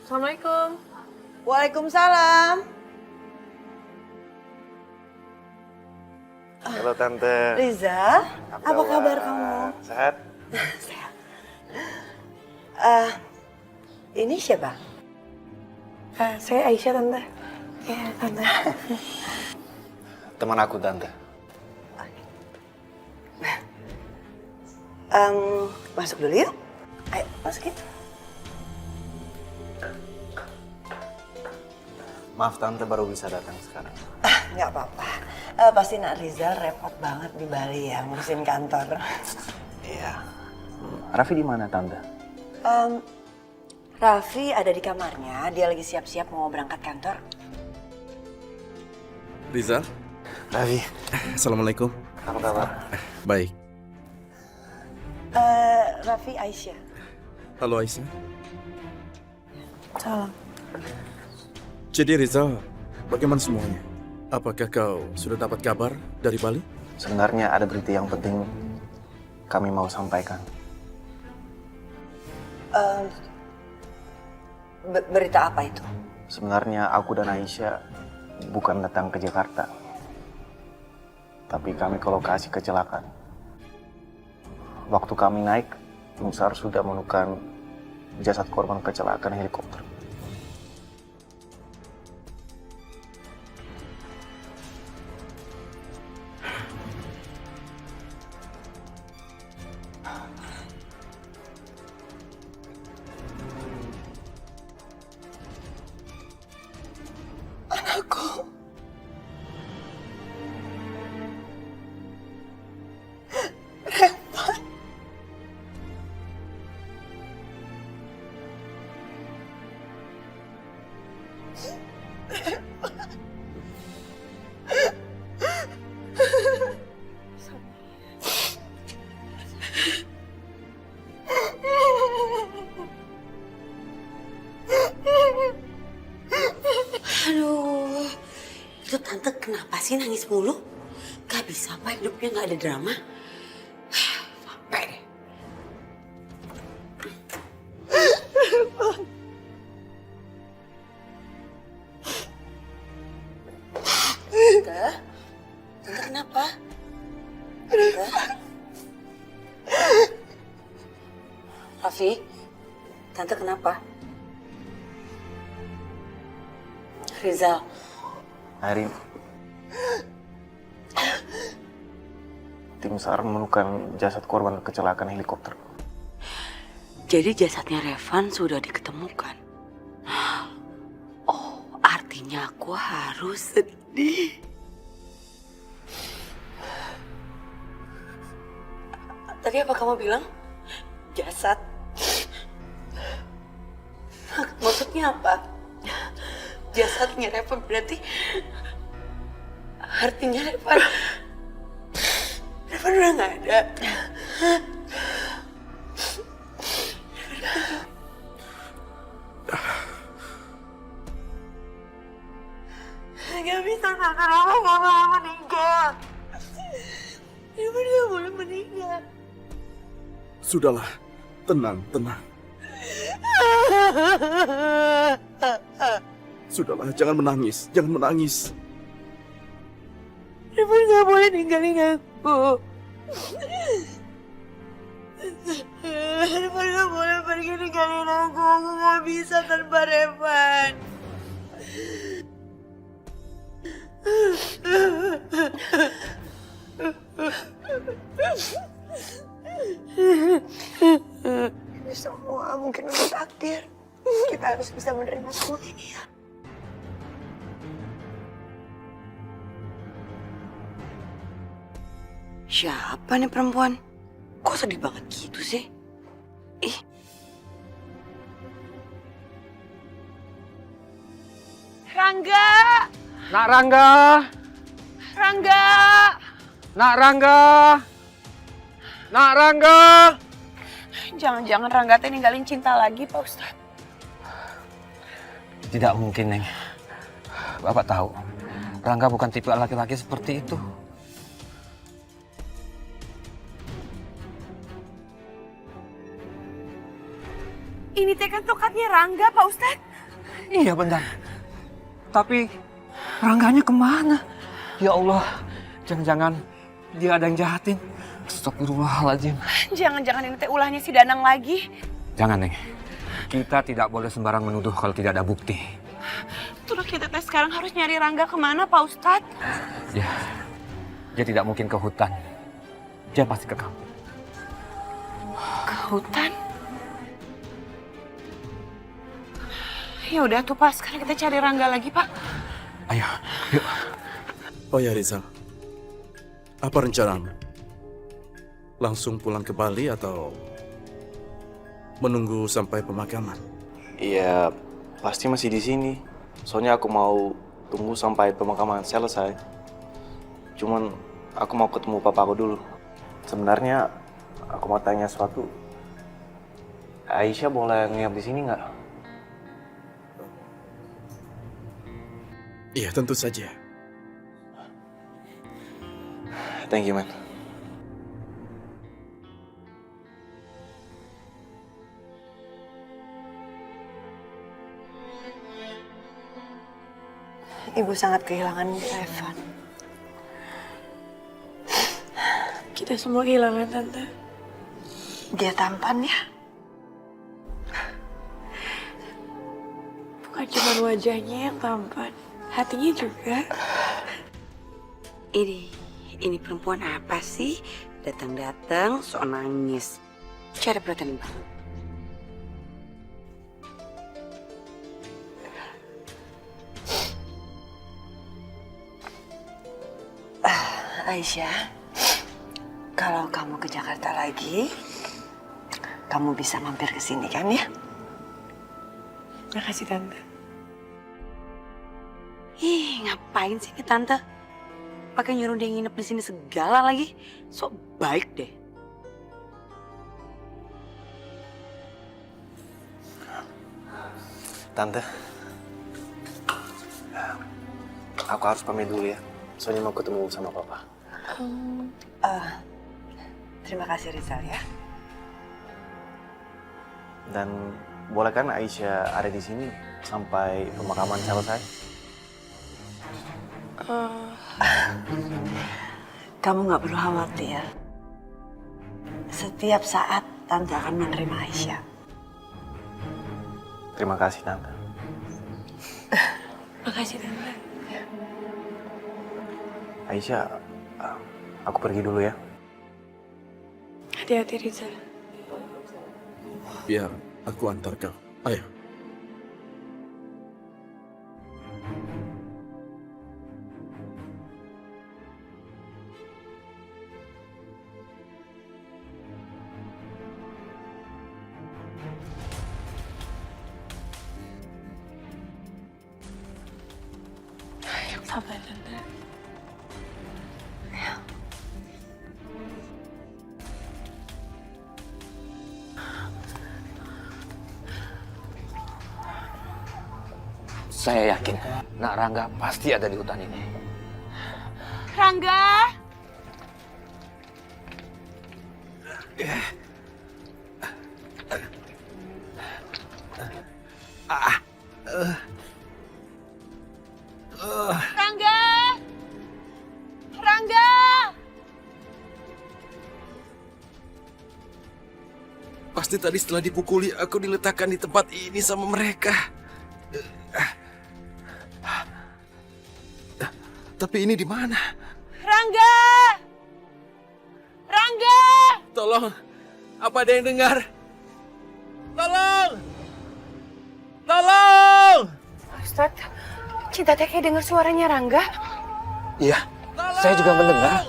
Assalamualaikum. Waalaikumsalam. Halo Tante. Riza, apa kabar kamu? Sehat? Sehat. Ini siapa? Saya Aisyah, Tante. Ya, Tante. Teman aku Tante. Masuk dulu yuk. Ayo, masukin. Maaf Tante baru bisa datang sekarang. Nggak apa-apa. Pasti Nak Rizal repot banget di Bali ya, ngurusin kantor. Iya. Raffi di mana Tante? Raffi ada di kamarnya, dia lagi siap-siap mau berangkat kantor. Rizal, Raffi. Assalamualaikum. Apa kabar? Baik. Raffi Aisyah. Halo Aisyah. Salam. Jadi Rizal, bagaimana semuanya? Apakah kau sudah dapat kabar dari Bali? Sebenarnya ada berita yang penting kami mau sampaikan. Berita apa itu? Sebenarnya aku dan Aisyah bukan datang ke Jakarta. Tapi kami ke lokasi kecelakaan. Waktu kami naik, tim SAR sudah menemukan jasad korban kecelakaan helikopter. Anakku. Revan. Aduh, itu tante kenapa sih nangis mulu? Gak bisa apa hidupnya gak ada drama? Sampai deh. Tante, tante kenapa? Tante? Raffi, tante kenapa? Rizal. Hari tim SAR menemukan jasad korban kecelakaan helikopter. Jadi jasadnya Revan sudah diketemukan. Oh, artinya aku harus sedih. Tadi apa kamu bilang? Jasad? Maksudnya apa? Jasadnya Revan berarti artinya Revan udah nggak ada. Gak bisa, Tante. Revan gak boleh meninggal. Revan gak boleh meninggal. Sudahlah, tenang, tenang. Sudahlah, jangan menangis, jangan menangis. Revan gak boleh ninggalin aku. Revan gak boleh pergi ninggalin aku. Aku gak bisa tanpa Revan. Ini semua mungkin udah takdir. Kita harus bisa menerima semua ini ya. Siapa nih perempuan? Kok sedih banget gitu sih? Ih. Rangga! Nak Rangga! Rangga! Nak Rangga! Nak Rangga! Jangan-jangan Rangga teh ninggalin cinta lagi, Pak Ustadz. Tidak mungkin, Neng. Bapak tahu, Rangga bukan tipe laki-laki seperti itu. Ini teh kan tuh makanya Rangga, Pak Ustadz. Iya benar. Tapi Rangganya kemana? Ya Allah, jangan-jangan dia ada yang jahatin. Astagfirullahaladzim. Jangan-jangan ini teh ulahnya si Danang lagi. Jangan, Neng. Kita tidak boleh sembarang menuduh kalau tidak ada bukti. Terus kita teh sekarang harus nyari Rangga kemana, Pak Ustadz? Ya, dia tidak mungkin ke hutan. Dia pasti ke kampung. Ke hutan? Ya udah tuh Pak, sekarang kita cari Rangga lagi Pak. Ayo, yuk. Oh ya Rizal, apa rencanamu? Langsung pulang ke Bali atau menunggu sampai pemakaman? Iya, pasti masih di sini. Soalnya aku mau tunggu sampai pemakaman selesai. Cuman aku mau ketemu papaku dulu. Sebenarnya aku mau tanya sesuatu. Aisyah boleh nginap di sini nggak? Iya, tentu saja. Thank you, man. Ibu sangat kehilangan Evan. Kita semua kehilangan Tante. Dia tampan ya? Bukan cuma wajahnya yang tampan, hatinya juga. Ini perempuan apa sih? Datang-datang sok nangis. Cari perhatian Bang. Aisyah, kalau kamu ke Jakarta lagi, kamu bisa mampir ke sini kan ya? Makasih Tante. Ih, ngapain sih nih Tante? Pakai nyuruh dia nginep di sini segala lagi. Sok baik deh. Tante, aku harus pamit dulu ya. Soalnya mau ketemu sama papa. Terima kasih Rizal ya. Dan boleh kan Aisyah ada di sini sampai pemakaman selesai? Kamu nggak perlu khawatir. Setiap saat Tante akan menerima Aisyah. Terima kasih, Tante. Makasih Tante. Aisyah, aku pergi dulu ya. Hati-hati Rizal. Biar aku antar kau. Ayo. Sabar Tante. Saya yakin Nak Rangga pasti ada di hutan ini. Rangga! Rangga! Rangga! Pasti tadi setelah dipukuli, aku diletakkan di tempat ini sama mereka. Tapi ini di mana? Rangga! Rangga! Tolong, apa ada yang dengar? Tolong! Tolong! Ustaz, Cinta teh kayak dengar suaranya Rangga. Iya, saya juga mendengar.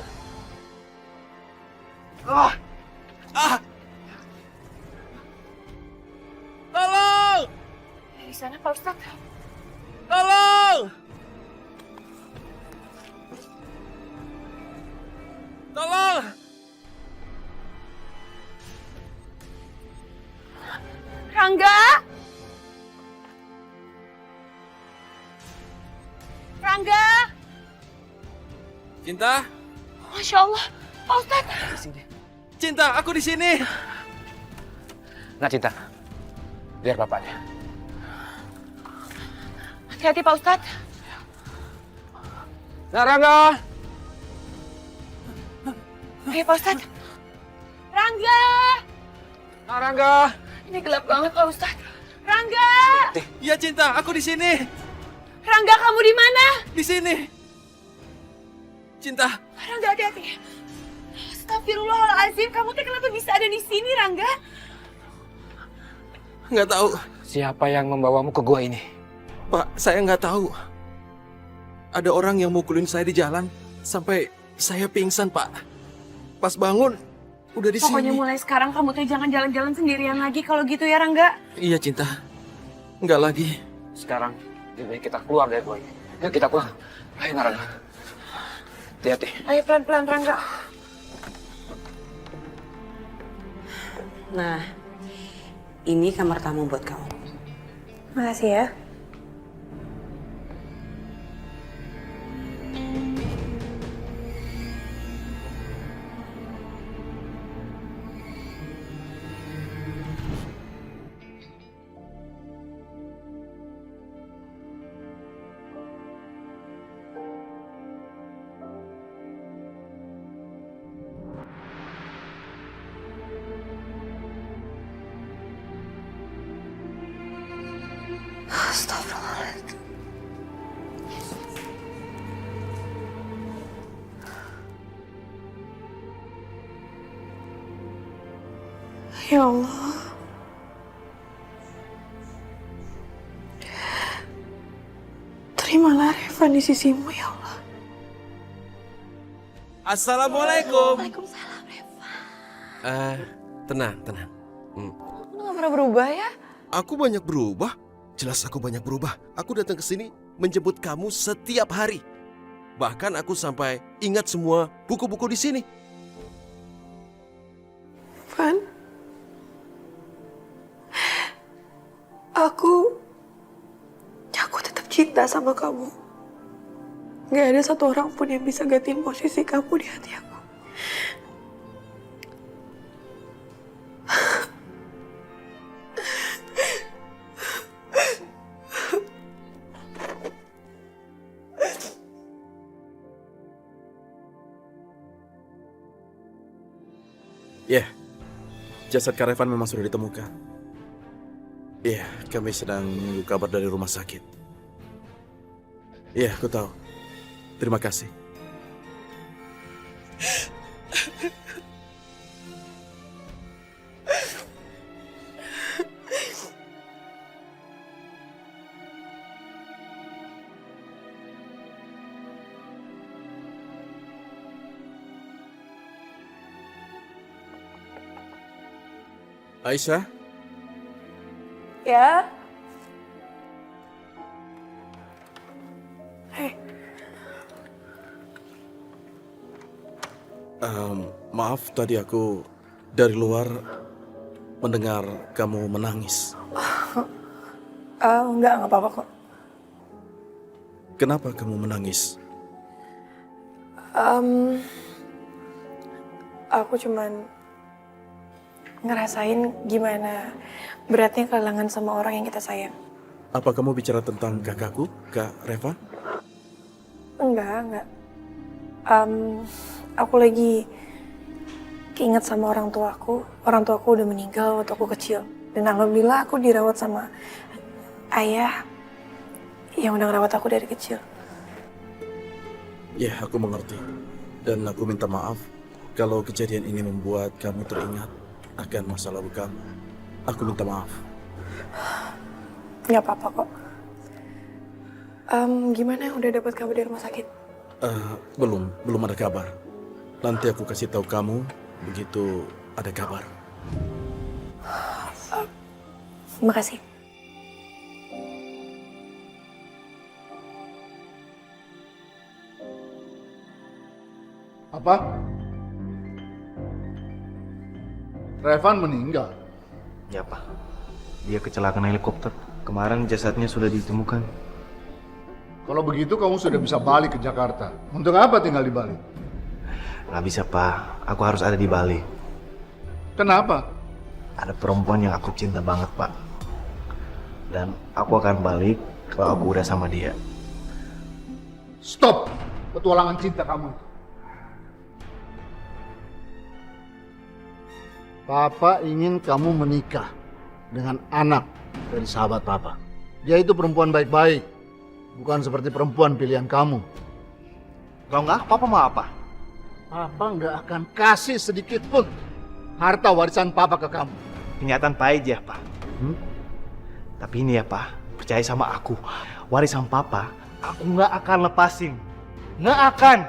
Tolong! Di sana Pak Ustaz. Tolong! Tolong! Rangga! Rangga! Cinta? Masya Allah, Pak Ustaz. Cinta, aku di sini. Nah Cinta, Biar bapaknya. Hati-hati Pak Ustadz. Nak Rangga! Ayo Pak Ustadz. Rangga! Nak Rangga! Ini gelap banget Pak Ustadz. Rangga! Ya Cinta, aku di sini. Rangga kamu di mana? Di sini. Cinta. Rangga hati-hati. Astagfirullahaladzim, kamu teh kenapa bisa ada di sini Rangga? Nggak tahu. Siapa yang membawamu ke gua ini? Pak, saya nggak tahu. Ada orang yang mukulin saya di jalan sampai saya pingsan, Pak. Pas bangun, udah di Pokoknya sini. mulai sekarang kamu teh jangan jalan-jalan sendirian lagi kalau gitu ya Rangga. Iya, Cinta. Nggak lagi. Sekarang lebih baik kita keluar dari gua ini. Yuk kita pulang. Ayo Nak Rangga. Hati-hati. Ayo pelan-pelan Rangga. Nah, ini kamar tamu buat kamu. Makasih ya. Astagfirullahaladzim. Ya Allah. Terimalah Reva di sisimu ya Allah. Assalamualaikum. Waalaikumsalam Reva. Tenang, tenang. Kamu gak pernah berubah ya? Aku banyak berubah. Jelas aku banyak berubah. Aku datang ke sini menjemput kamu setiap hari. Bahkan aku sampai ingat semua buku-buku di sini. Van. Aku tetap cinta sama kamu. Gak ada satu orang pun yang bisa gantiin posisi kamu di hati aku. Ya, jasad Kak Revan memang sudah ditemukan. Ya, kami sedang menunggu kabar dari rumah sakit. Ya, aku tahu. Terima kasih. Aisyah? Ya? Hei, Maaf, tadi aku dari luar mendengar kamu menangis. enggak apa-apa kok. Kenapa kamu menangis? Aku cuman ngerasain gimana beratnya kehilangan sama orang yang kita sayang. Apa kamu bicara tentang kakakku, Kak Revan? Enggak. Aku lagi keinget sama orang tuaku. Orang tuaku udah meninggal waktu aku kecil. Dan alhamdulillah aku dirawat sama ayah yang udah ngerawat aku dari kecil. Ya, aku mengerti. Dan aku minta maaf kalau kejadian ini membuat kamu teringat akan masa lalu kamu. Aku minta maaf. Nggak apa-apa kok. Gimana udah dapat kabar dari rumah sakit? Belum ada kabar. Nanti aku kasih tahu kamu begitu ada kabar. Makasih. Apa? Revan meninggal. Ya Pak, dia kecelakaan helikopter. Kemarin jasadnya sudah ditemukan. Kalau begitu kamu sudah bisa balik ke Jakarta. Untuk apa tinggal di Bali? Nggak bisa Pak, aku harus ada di Bali. Kenapa? Ada perempuan yang aku cinta banget Pak. Dan aku akan balik kalau aku udah sama dia. Stop petualangan cinta kamu itu. Papa ingin kamu menikah dengan anak dari sahabat Papa. Dia itu perempuan baik-baik, bukan seperti perempuan pilihan kamu. Kalau enggak, Papa mau apa? Papa nggak akan kasih sedikit pun harta warisan Papa ke kamu. Kenyataan Pak aja, Pak. Tapi ini ya, Pak. Percaya sama aku. Warisan Papa, aku nggak akan lepasin. Nggak akan.